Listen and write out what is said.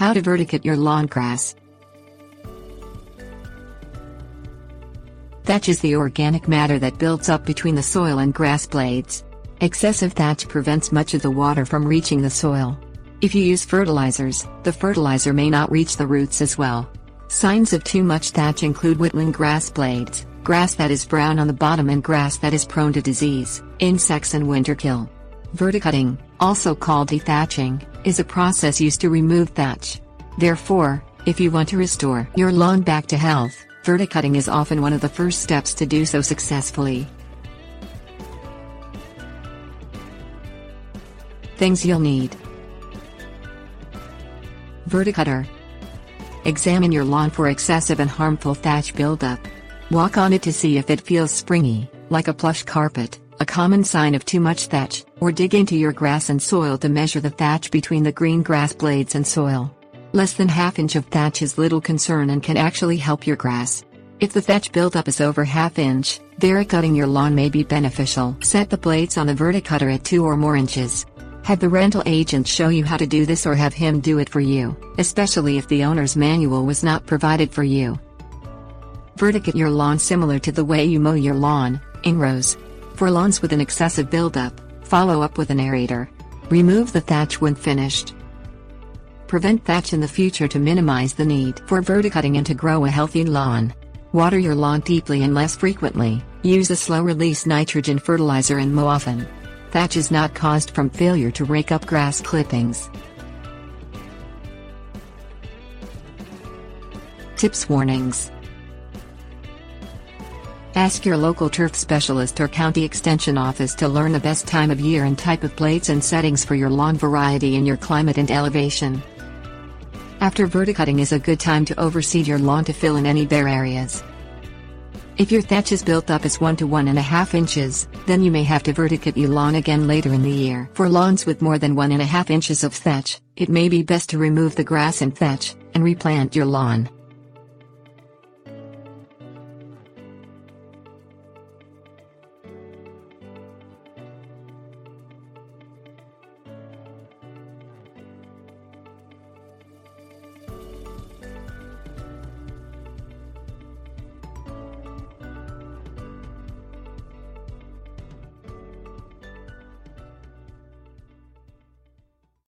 How to verticut your lawn grass. Thatch is the organic matter that builds up between the soil and grass blades. Excessive thatch prevents much of the water from reaching the soil. If you use fertilizers, the fertilizer may not reach the roots as well. Signs of too much thatch include whittling grass blades, grass that is brown on the bottom and grass that is prone to disease, insects and winter kill. Verticutting, also called dethatching, is a process used to remove thatch. Therefore, if you want to restore your lawn back to health, verticutting is often one of the first steps to do so successfully. Things you'll need. Verticutter. Examine your lawn for excessive and harmful thatch buildup. Walk on it to see if it feels springy, like a plush carpet, a common sign of too much thatch, or dig into your grass and soil to measure the thatch between the green grass blades and soil. Less than ½ inch of thatch is little concern and can actually help your grass. If the thatch buildup is over ½ inch, verticutting your lawn may be beneficial. Set the blades on the verticutter at 2 or more inches. Have the rental agent show you how to do this or have him do it for you, especially if the owner's manual was not provided for you. Verticut your lawn similar to the way you mow your lawn, in rows. For lawns with an excessive buildup, follow up with an aerator. Remove the thatch when finished. Prevent thatch in the future to minimize the need for verticutting and to grow a healthy lawn. Water your lawn deeply and less frequently. Use a slow-release nitrogen fertilizer and mow often. Thatch is not caused from failure to rake up grass clippings. Tips. Warnings. Ask your local turf specialist or county extension office to learn the best time of year and type of blades and settings for your lawn variety in your climate and elevation. After verticutting is a good time to overseed your lawn to fill in any bare areas. If your thatch is built up as 1 to 1½ inches, then you may have to verticut your lawn again later in the year. For lawns with more than 1½ inches of thatch, it may be best to remove the grass and thatch, and replant your lawn.